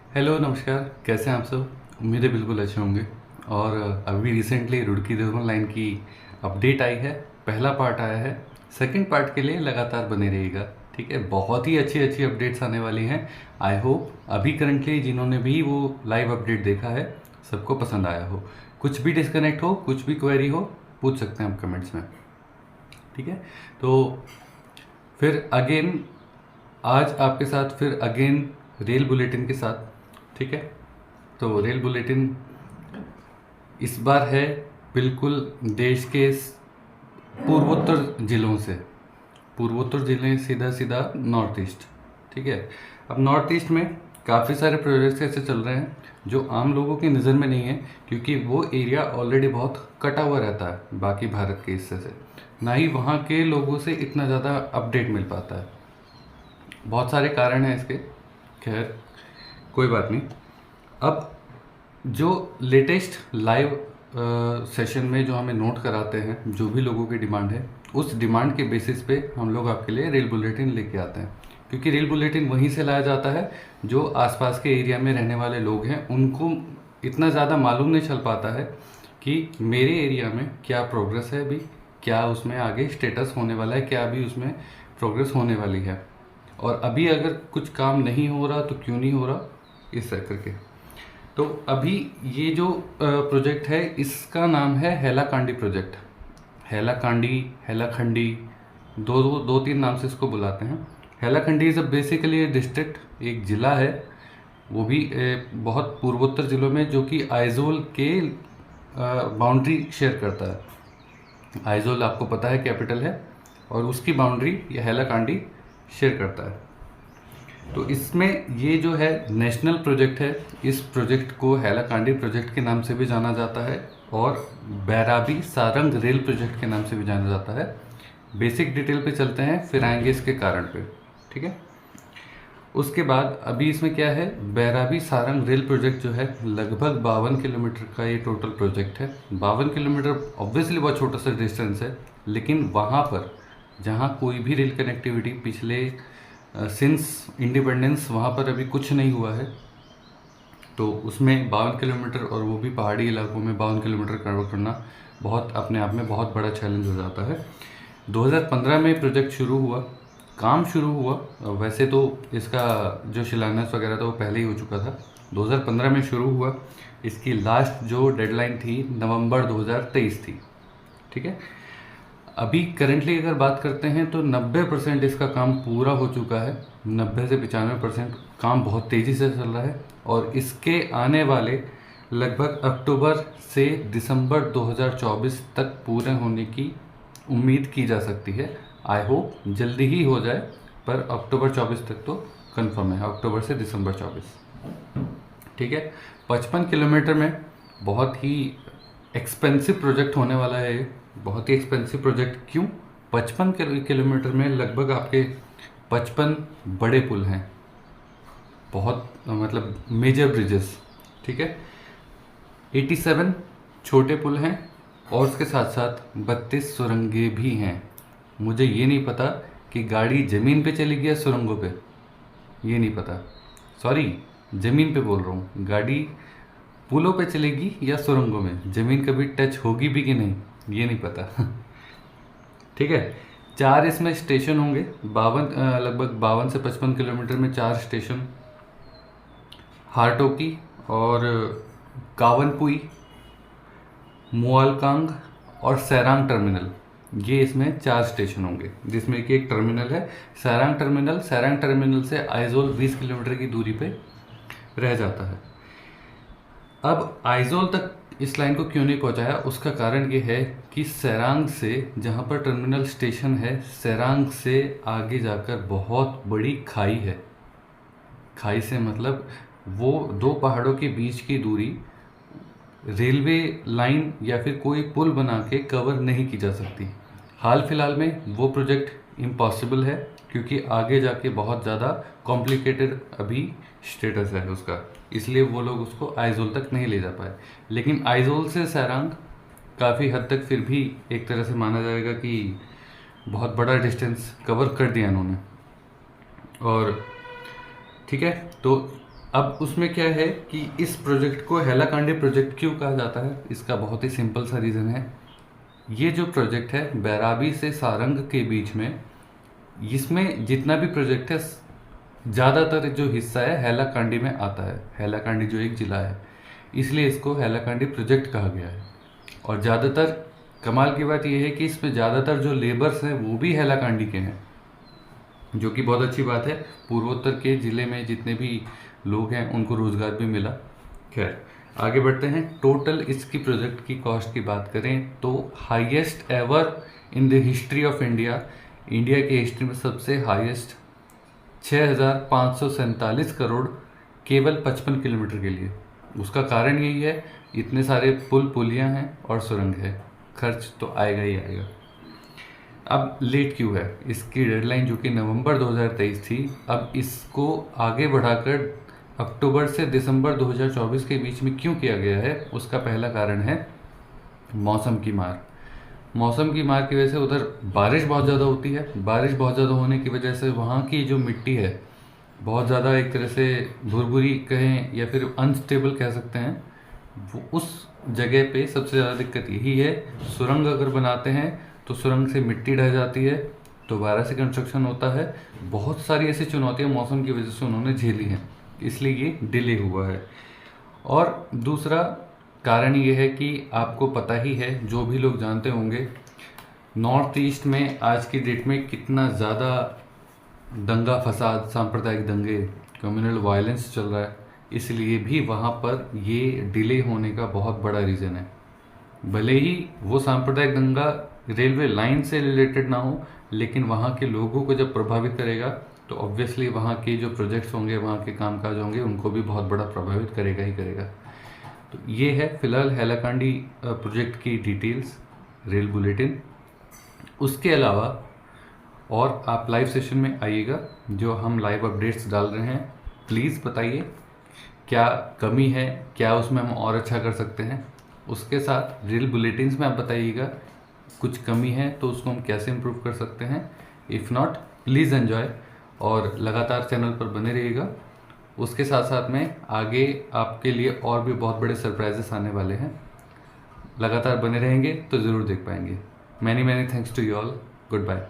Hello नमस्कार, कैसे हैं आप सब। उम्मीद है बिल्कुल अच्छे होंगे। और अभी रिसेंटली रुड़की देवबंद लाइन की अपडेट आई है, पहला पार्ट आया है। सेकंड पार्ट के लिए लगातार बने रहिएगा, ठीक है। बहुत ही अच्छी अच्छी अपडेट्स आने वाली हैं। आई होप अभी करंटली जिन्होंने भी वो लाइव अपडेट देखा है सबको पसंद आया हो। कुछ भी डिस्कनेक्ट हो, कुछ भी क्वेरी हो, पूछ सकते हैं आप कमेंट्स में, ठीक है। तो फिर अगेन आज आपके साथ फिर अगेन रेल बुलेटिन के साथ, ठीक है। तो रेल बुलेटिन इस बार है बिल्कुल देश के पूर्वोत्तर जिलों से। पूर्वोत्तर जिले सीधा सीधा नॉर्थ ईस्ट, ठीक है। अब नॉर्थ ईस्ट में काफ़ी सारे प्रोजेक्ट्स ऐसे चल रहे हैं जो आम लोगों की नज़र में नहीं है, क्योंकि वो एरिया ऑलरेडी बहुत कटा हुआ रहता है बाकी भारत के हिस्से से। ना ही वहाँ के लोगों से इतना ज़्यादा अपडेट मिल पाता है। बहुत सारे कारण हैं इसके, खैर कोई बात नहीं। अब जो लेटेस्ट लाइव सेशन में जो हमें नोट कराते हैं, जो भी लोगों की डिमांड है, उस डिमांड के बेसिस पे हम लोग आपके लिए रेल बुलेटिन लेके आते हैं। क्योंकि रेल बुलेटिन वहीं से लाया जाता है जो आसपास के एरिया में रहने वाले लोग हैं, उनको इतना ज़्यादा मालूम नहीं चल पाता है कि मेरे एरिया में क्या प्रोग्रेस है अभी, क्या उसमें आगे स्टेटस होने वाला है, क्या अभी उसमें प्रोग्रेस होने वाली है, और अभी अगर कुछ काम नहीं हो रहा तो क्यों नहीं हो रहा, इस तरह करके। तो अभी ये जो प्रोजेक्ट है इसका नाम है हैलाकांडी प्रोजेक्ट। हैलाकांडी, हैलाखंडी, दो तीन नाम से इसको बुलाते हैं। हैलाखंडी इज़ अ बेसिकली डिस्ट्रिक्ट, एक ज़िला है, वो भी बहुत पूर्वोत्तर ज़िलों में, जो कि आइजोल के बाउंड्री शेयर करता है। आइजोल आपको पता है कैपिटल है, और उसकी बाउंड्री ये हैलाकांडी शेयर करता है। तो इसमें ये जो है नेशनल प्रोजेक्ट है, इस प्रोजेक्ट को हैलाकांडी प्रोजेक्ट के नाम से भी जाना जाता है और बैराबी सारंग रेल प्रोजेक्ट के नाम से भी जाना जाता है। बेसिक डिटेल पे चलते हैं, फिर आएंगे इसके कारण पे, ठीक है। उसके बाद अभी इसमें क्या है, बैराबी सारंग रेल प्रोजेक्ट जो है लगभग 52 किलोमीटर का ये टोटल प्रोजेक्ट है। 52 किलोमीटर ऑब्वियसली बहुत छोटा सा डिस्टेंस है, लेकिन वहाँ पर जहाँ कोई भी रेल कनेक्टिविटी पिछले सिंस इंडिपेंडेंस वहाँ पर अभी कुछ नहीं हुआ है, तो उसमें 52 किलोमीटर, और वो भी पहाड़ी इलाकों में 52 किलोमीटर कवर करना बहुत अपने आप में बहुत बड़ा चैलेंज हो जाता है। 2015 में प्रोजेक्ट शुरू हुआ, काम शुरू हुआ। वैसे तो इसका जो शिलान्यास वगैरह था वो पहले ही हो चुका था, 2015 में शुरू हुआ। इसकी लास्ट जो डेडलाइन थी नवंबर 2023 थी, ठीक है। अभी करेंटली अगर बात करते हैं तो 90% इसका काम पूरा हो चुका है। 90 से 95% काम बहुत तेज़ी से चल रहा है, और इसके आने वाले लगभग अक्टूबर से दिसंबर 2024 तक पूरे होने की उम्मीद की जा सकती है। आई होप जल्दी ही हो जाए, पर अक्टूबर 24 तक तो कंफर्म है, अक्टूबर से दिसंबर 24, ठीक है। 55 किलोमीटर में बहुत ही एक्सपेंसिव प्रोजेक्ट होने वाला है ये। बहुत ही एक्सपेंसिव प्रोजेक्ट क्यों? 55 किलोमीटर में लगभग आपके 55 बड़े पुल हैं, बहुत मतलब मेजर ब्रिजेस, ठीक है। 87 छोटे पुल हैं, और उसके साथ साथ 32 सुरंगें भी हैं। मुझे ये नहीं पता कि गाड़ी ज़मीन पे चलेगी या सुरंगों पे, ये नहीं पता। सॉरी, ज़मीन पे बोल रहा हूँ, गाड़ी पुलों पे चलेगी या सुरंगों में, ज़मीन कभी टच होगी भी कि नहीं ये नहीं पता ठीक है। 4 इसमें स्टेशन होंगे, 52 लगभग 52 से 55 किलोमीटर में 4 स्टेशन, हारटोकी और कावनपुई, मुआलकांग और सैरांग टर्मिनल, ये इसमें 4 स्टेशन होंगे, जिसमें कि एक टर्मिनल है सैरांग टर्मिनल। सैरांग टर्मिनल से आइजोल 20 किलोमीटर की दूरी पे रह जाता है। अब आइजोल तक इस लाइन को क्यों नहीं पहुंचाया, उसका कारण ये है कि सैरांग से, जहाँ पर टर्मिनल स्टेशन है, सैरांग से आगे जाकर बहुत बड़ी खाई है। खाई से मतलब वो 2 पहाड़ों के बीच की दूरी रेलवे लाइन या फिर कोई पुल बना के कवर नहीं की जा सकती। हाल फिलहाल में वो प्रोजेक्ट इम्पॉसिबल है, क्योंकि आगे जाके बहुत ज़्यादा कॉम्प्लिकेटेड अभी स्टेटस है उसका, इसलिए वो लोग उसको आइजोल तक नहीं ले जा पाए। लेकिन आइजोल से सैरांग काफ़ी हद तक फिर भी एक तरह से माना जाएगा कि बहुत बड़ा डिस्टेंस कवर कर दिया इन्होंने। और ठीक है, तो अब उसमें क्या है कि इस प्रोजेक्ट को हैलाकांडी प्रोजेक्ट क्यों कहा जाता है, इसका बहुत ही सिंपल सा रीज़न है। ये जो प्रोजेक्ट है बैराबी से सारंग के बीच में, इसमें जितना भी प्रोजेक्ट है ज़्यादातर जो हिस्सा है हैलाकांडी में आता है। हैलाकांडी जो एक ज़िला है, इसलिए इसको हैलाकांडी प्रोजेक्ट कहा गया है। और ज़्यादातर कमाल की बात यह है कि इसमें ज़्यादातर जो लेबर्स हैं वो भी हैलाकांडी के हैं, जो कि बहुत अच्छी बात है। पूर्वोत्तर के ज़िले में जितने भी लोग हैं उनको रोज़गार भी मिला। खैर आगे बढ़ते हैं। टोटल इसकी प्रोजेक्ट की कॉस्ट की बात करें तो highest ever in the history of India, India की हिस्ट्री में सबसे हाईएस्ट 6,547 करोड़ केवल 55 किलोमीटर के लिए। उसका कारण यही है, इतने सारे पुल पुलियाँ हैं और सुरंग है, खर्च तो आएगा ही आएगा। अब लेट क्यों है? इसकी डेडलाइन जो कि नवंबर 2023 थी, अब इसको आगे बढ़ाकर अक्टूबर से दिसंबर 2024 के बीच में क्यों किया गया है? उसका पहला कारण है मौसम की मार। मौसम की मार की वजह से उधर बारिश बहुत ज़्यादा होती है। बारिश बहुत ज़्यादा होने की वजह से वहाँ की जो मिट्टी है बहुत ज़्यादा एक तरह से भुरभुरी कहें या फिर अनस्टेबल कह सकते हैं, वो उस जगह पे सबसे ज़्यादा दिक्कत यही है। सुरंग अगर बनाते हैं तो सुरंग से मिट्टी ढह जाती है, दोबारा से कंस्ट्रक्शन होता है। बहुत सारी ऐसी चुनौतियाँ मौसम की वजह से उन्होंने झेली हैं, इसलिए ये डिले हुआ है। और दूसरा कारण ये है कि आपको पता ही है, जो भी लोग जानते होंगे, नॉर्थ ईस्ट में आज की डेट में कितना ज़्यादा दंगा फसाद, सांप्रदायिक दंगे, कम्युनल वायलेंस चल रहा है। इसलिए भी वहाँ पर ये डिले होने का बहुत बड़ा रीज़न है। भले ही वो सांप्रदायिक दंगा रेलवे लाइन से रिलेटेड ना हो, लेकिन वहाँ के लोगों को जब प्रभावित करेगा तो ऑब्वियसली वहाँ के जो प्रोजेक्ट्स होंगे, वहाँ के कामकाज होंगे, उनको भी बहुत बड़ा प्रभावित करेगा ही करेगा। तो ये है फिलहाल हैलाकांडी प्रोजेक्ट की डिटेल्स, रेल बुलेटिन। उसके अलावा और आप लाइव सेशन में आइएगा, जो हम लाइव अपडेट्स डाल रहे हैं। प्लीज़ बताइए क्या कमी है, क्या उसमें हम और अच्छा कर सकते हैं। उसके साथ रेल बुलेटिन्स में आप बताइएगा कुछ कमी है तो उसको हम कैसे इम्प्रूव कर सकते हैं। इफ़ नॉट, प्लीज़ एन्जॉय और लगातार चैनल पर बने रहिएगा। उसके साथ साथ में आगे आपके लिए और भी बहुत बड़े सरप्राइजेस आने वाले हैं। लगातार बने रहेंगे तो ज़रूर देख पाएंगे। Many thanks to you all. Good bye.